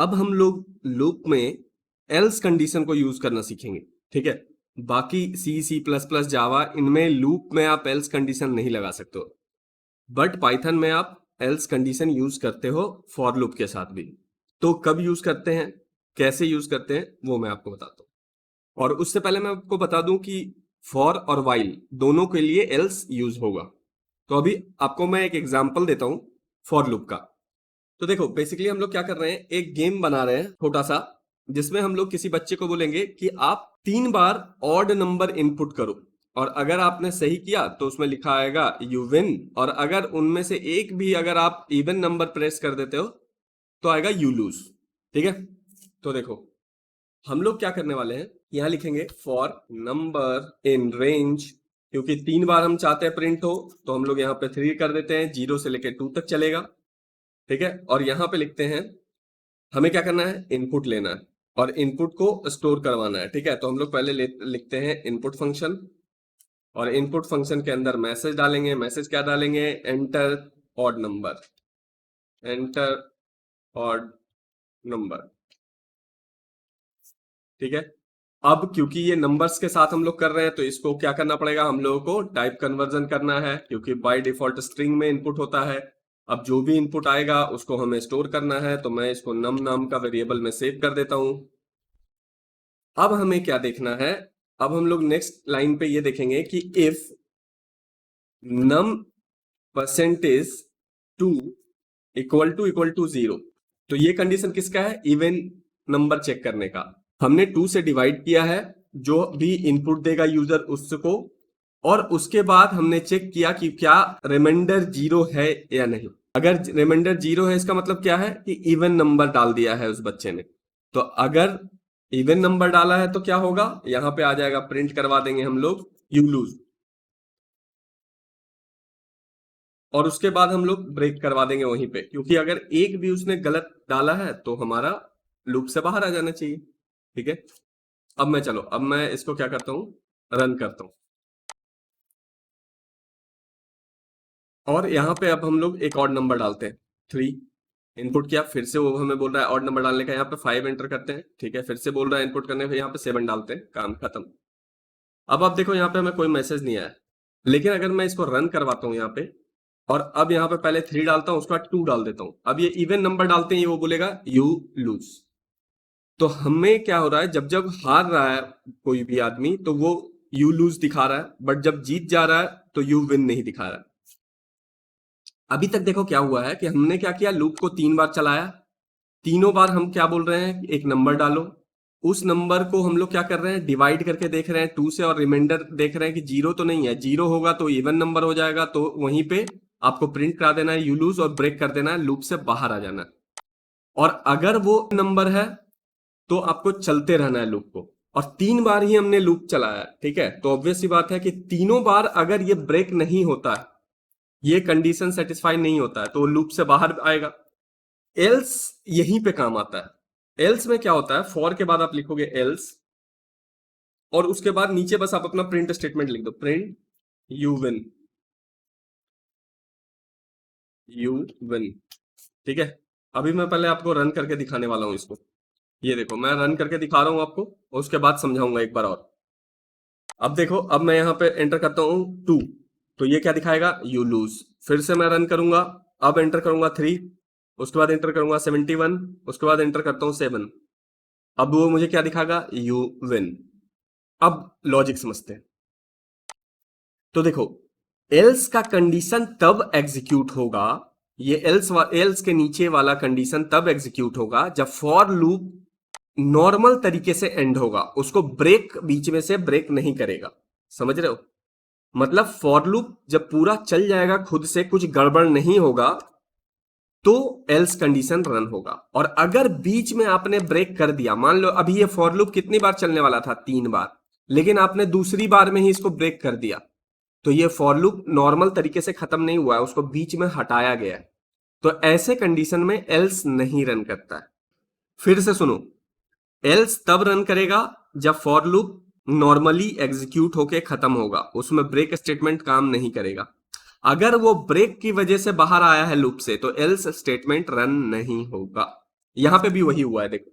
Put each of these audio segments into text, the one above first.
अब हम लोग लूप में एल्स कंडीशन को यूज करना सीखेंगे, ठीक है। बाकी सी प्लस प्लस जावा इनमें लूप में आप एल्स कंडीशन नहीं लगा सकते हो, बट पाइथन में आप एल्स कंडीशन यूज करते हो फॉर लूप के साथ भी। तो कब यूज करते हैं, कैसे यूज करते हैं, वो मैं आपको बताता हूँ। और उससे पहले मैं आपको बता दूं कि फॉर और वाइल दोनों के लिए एल्स यूज होगा। तो अभी आपको मैं एक एग्जांपल देता हूं फॉर लूप का। तो देखो बेसिकली हम लोग क्या कर रहे हैं, एक गेम बना रहे हैं छोटा सा, जिसमें हम लोग किसी बच्चे को बोलेंगे कि आप 3 बार ऑड नंबर इनपुट करो, और अगर आपने सही किया तो उसमें लिखा आएगा यू विन, और अगर उनमें से एक भी अगर आप इवन नंबर प्रेस कर देते हो तो आएगा यू लूज, ठीक है। तो देखो हम लोग क्या करने वाले हैं, यहां लिखेंगे फॉर नंबर इन रेंज, क्योंकि 3 बार हम चाहते हैं प्रिंट हो, तो हम लोग यहाँ पे 3 कर देते हैं, 0 से लेके 2 तक चलेगा, ठीक है। और यहां पे लिखते हैं हमें क्या करना है, इनपुट लेना है और इनपुट को स्टोर करवाना है, ठीक है। तो हम लोग पहले लिखते हैं इनपुट फंक्शन, और इनपुट फंक्शन के अंदर मैसेज डालेंगे। मैसेज क्या डालेंगे, enter odd number, enter odd number, ठीक है। अब क्योंकि ये नंबर्स के साथ हम लोग कर रहे हैं तो इसको क्या करना पड़ेगा, हम लोगों को टाइप कन्वर्जन करना है, क्योंकि बाय डिफॉल्ट स्ट्रिंग में इनपुट होता है। अब जो भी इनपुट आएगा उसको हमें स्टोर करना है, तो मैं इसको नम नाम का वेरिएबल में सेव कर देता हूं। अब हमें क्या देखना है, अब हम लोग नेक्स्ट लाइन पे ये देखेंगे कि इफ नम परसेंटेज 2 इक्वल टू 0, तो ये कंडीशन किसका है, इवन नंबर चेक करने का। हमने 2 से डिवाइड किया है, जो भी इनपुट देगा यूजर उसको, और उसके बाद हमने चेक किया कि क्या रिमाइंडर 0 है या नहीं। अगर रिमाइंडर 0 है इसका मतलब क्या है कि इवन नंबर डाल दिया है उस बच्चे ने। तो अगर इवन नंबर डाला है तो क्या होगा, यहां पे आ जाएगा, प्रिंट करवा देंगे हम लोग यू लूज, और उसके बाद हम लोग ब्रेक करवा देंगे वहीं पे, क्योंकि अगर एक भी उसने गलत डाला है तो हमारा लूप से बाहर आ जाना चाहिए, ठीक है। अब मैं इसको क्या करता हूं, रन करता हूं। और यहाँ पे अब हम लोग एक और नंबर डालते हैं, 3 इनपुट किया, फिर से वो हमें बोल रहा है और नंबर डालने का, यहाँ पे 5 एंटर करते हैं, ठीक है। फिर से बोल रहा है इनपुट करने का, यहाँ पे 7 डालते हैं, काम खत्म। अब आप देखो यहाँ पे हमें कोई मैसेज नहीं आया, लेकिन अगर मैं इसको रन करवाता हूँ यहाँ पे, और अब यहाँ पे पहले 3 डालता हूँ, उसके बाद 2 डाल देता हूँ, अब ये इवन नंबर डालते हैं, ये वो बोलेगा यू लूज। तो हमें क्या हो रहा है, जब जब हार रहा है कोई भी आदमी तो वो यू लूज दिखा रहा है, बट जब जीत जा रहा है तो यू विन नहीं दिखा रहा है। अभी तक देखो क्या हुआ है कि हमने क्या किया, लूप को 3 बार चलाया, तीनों बार हम क्या बोल रहे हैं, एक नंबर डालो। उस नंबर को हम लोग क्या कर रहे हैं, डिवाइड करके देख रहे हैं 2 से, और रिमाइंडर देख रहे हैं कि 0 तो नहीं है, 0 होगा तो इवन नंबर हो जाएगा, तो वहीं पे आपको प्रिंट करा देना है यू लूज, और ब्रेक कर देना है, लूप से बाहर आ जाना है। और अगर वो नंबर है तो आपको चलते रहना है लूप को, और 3 बार ही हमने लूप चलाया, ठीक है। तो ऑब्वियस सी बात है कि तीनों बार अगर ये ब्रेक नहीं होता है, ये कंडीशन सेटिस्फाई नहीं होता है, तो लूप से बाहर आएगा। एल्स यहीं पे काम आता है। एल्स में क्या होता है, फॉर के बाद आप लिखोगे एल्स, और उसके बाद नीचे बस आप अपना प्रिंट स्टेटमेंट लिख दो, print you win, you win, ठीक है। अभी मैं पहले आपको रन करके दिखाने वाला हूं इसको। ये देखो मैं रन करके दिखा रहा हूं आपको, और उसके बाद समझाऊंगा एक बार और। अब देखो, अब मैं यहाँ पे एंटर करता हूँ 2, तो ये क्या दिखाएगा, यू लूज। फिर से मैं रन करूंगा, अब एंटर करूंगा 3, उसके बाद एंटर करूंगा 71, उसके बाद एंटर करता हूँ 7, अब वो मुझे क्या दिखाएगा, यू विन। अब लॉजिक समझते हैं। तो देखो एल्स का कंडीशन तब एग्जीक्यूट होगा, ये एल्स के नीचे वाला कंडीशन तब एग्जीक्यूट होगा जब फॉर लूप नॉर्मल तरीके से एंड होगा, उसको ब्रेक बीच में से ब्रेक नहीं करेगा, समझ रहे हो। मतलब फॉर लूप जब पूरा चल जाएगा खुद से, कुछ गड़बड़ नहीं होगा, तो एल्स कंडीशन रन होगा। और अगर बीच में आपने ब्रेक कर दिया, मान लो अभी ये फॉर लूप कितनी बार चलने वाला था, 3 बार, लेकिन आपने दूसरी बार में ही इसको ब्रेक कर दिया, तो ये फॉर लूप नॉर्मल तरीके से खत्म नहीं हुआ है, उसको बीच में हटाया गया है। तो ऐसे कंडीशन में एल्स नहीं रन करता है। फिर से सुनो, एल्स तब रन करेगा जब फॉर लूप नॉर्मली एग्जीक्यूट होके खत्म होगा, उसमें ब्रेक स्टेटमेंट काम नहीं करेगा। अगर वो ब्रेक की वजह से बाहर आया है लूप से, तो एल्स स्टेटमेंट रन नहीं होगा। यहां पे भी वही हुआ है, देखो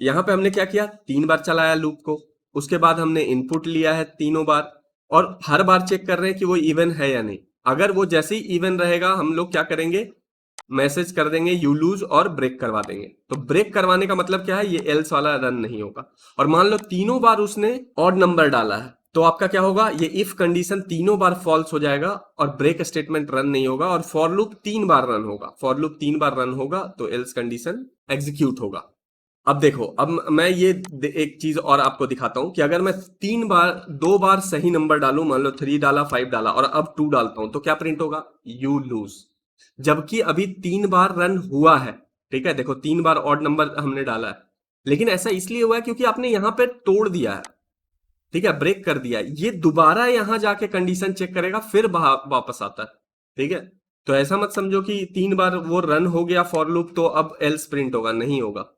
यहां पे हमने क्या किया, 3 बार चलाया लूप को, उसके बाद हमने इनपुट लिया है तीनों बार, और हर बार चेक कर रहे हैं कि वो इवन है या नहीं। अगर वो जैसे ही इवन रहेगा हम लोग क्या करेंगे, मैसेज कर देंगे यू लूज और ब्रेक करवा देंगे। तो ब्रेक करवाने का मतलब क्या है, ये एल्स वाला रन नहीं होगा। और मान लो तीनों बार उसने ऑड नंबर डाला है, तो आपका क्या होगा, ये इफ कंडीशन तीनों बार फॉल्स हो जाएगा और ब्रेक स्टेटमेंट रन नहीं होगा, और फॉर लूप 3 बार रन होगा। फॉर लूप 3 बार रन होगा तो एल्स कंडीशन एग्जीक्यूट होगा। अब देखो, अब मैं ये एक चीज और आपको दिखाता हूं कि अगर मैं 3 बार 2 बार सही नंबर डालूं, मान लो 3 डाला 5 डाला और अब 2 डालता हूं, तो क्या प्रिंट होगा, यू लूज। जबकि अभी 3 बार रन हुआ है, ठीक है, देखो 3 बार ऑड नंबर हमने डाला है, लेकिन ऐसा इसलिए हुआ है क्योंकि आपने यहां पे तोड़ दिया है, ठीक है, ब्रेक कर दिया। ये दोबारा यहां जाके कंडीशन चेक करेगा फिर वापस आता है, ठीक है। तो ऐसा मत समझो कि 3 बार वो रन हो गया फॉर लूप तो अब एल्स प्रिंट होगा, नहीं होगा।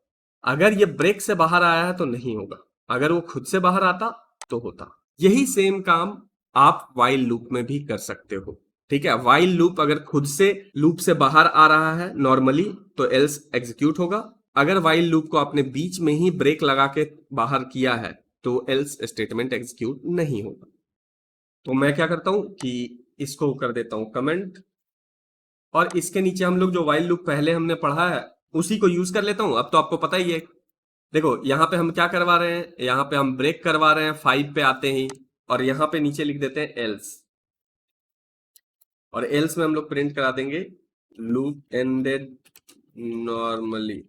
अगर ये ब्रेक से बाहर आया है तो नहीं होगा, अगर वो खुद से बाहर आता तो होता। यही सेम काम आप वाइल लूप में भी कर सकते हो, ठीक है। वाइल लूप अगर खुद से लूप से बाहर आ रहा है नॉर्मली तो एल्स एग्जीक्यूट होगा। अगर वाइल लूप को आपने बीच में ही ब्रेक लगा के बाहर किया है तो एल्स स्टेटमेंट एग्जीक्यूट नहीं होगा। तो मैं क्या करता हूं कि इसको कर देता हूं कमेंट, और इसके नीचे हम लोग जो वाइल लूप पहले हमने पढ़ा है उसी को यूज कर लेता हूं। अब तो आपको पता ही है, देखो यहां पे हम क्या करवा रहे हैं, यहां पे हम ब्रेक करवा रहे हैं 5 पे आते ही, और यहां पे नीचे लिख देते हैं एल्स, और एल्स में हम लोग प्रिंट करा देंगे लूप एंडेड नॉर्मली।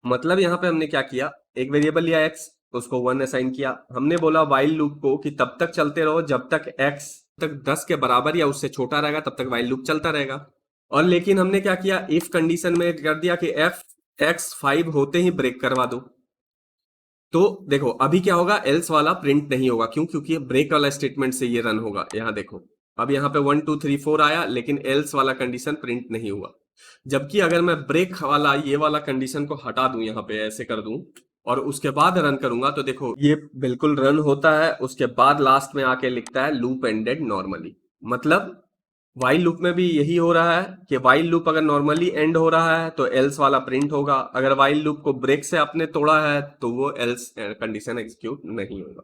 मतलब यहां पे हमने क्या किया, एक वेरिएबल लिया एक्स, उसको 1 असाइन किया। हमने बोला वाइल लूप को कि तब तक चलते रहो जब तक एक्स तक 10 के बराबर या उससे छोटा रहेगा, तब तक वाइल लूप चलता रहेगा। और लेकिन हमने क्या किया, इफ कंडीशन में कर दिया कि एफ एक्स 5 होते ही ब्रेक करवा दो। तो देखो अभी क्या होगा, एल्स वाला प्रिंट नहीं होगा, क्यों, क्योंकि ब्रेक वाला स्टेटमेंट से ये रन होगा। यहां देखो, अब यहां पे 1 2 3 4 आया, लेकिन एल्स वाला कंडीशन प्रिंट नहीं हुआ। जबकि अगर मैं ब्रेक वाला ये वाला कंडीशन को हटा दूं, यहां पे ऐसे कर दूं और उसके बाद रन करूंगा, तो देखो ये बिल्कुल रन होता है। उसके बाद लास्ट में आके लिखता है लूप एंडेड नॉर्मली। मतलब वाइल लूप में भी यही हो रहा है कि वाइल लूप अगर नॉर्मली एंड हो रहा है तो एल्स वाला प्रिंट होगा, अगर वाइल लूप को ब्रेक से आपने तोड़ा है तो वो एल्स कंडीशन एग्जीक्यूट नहीं होगा।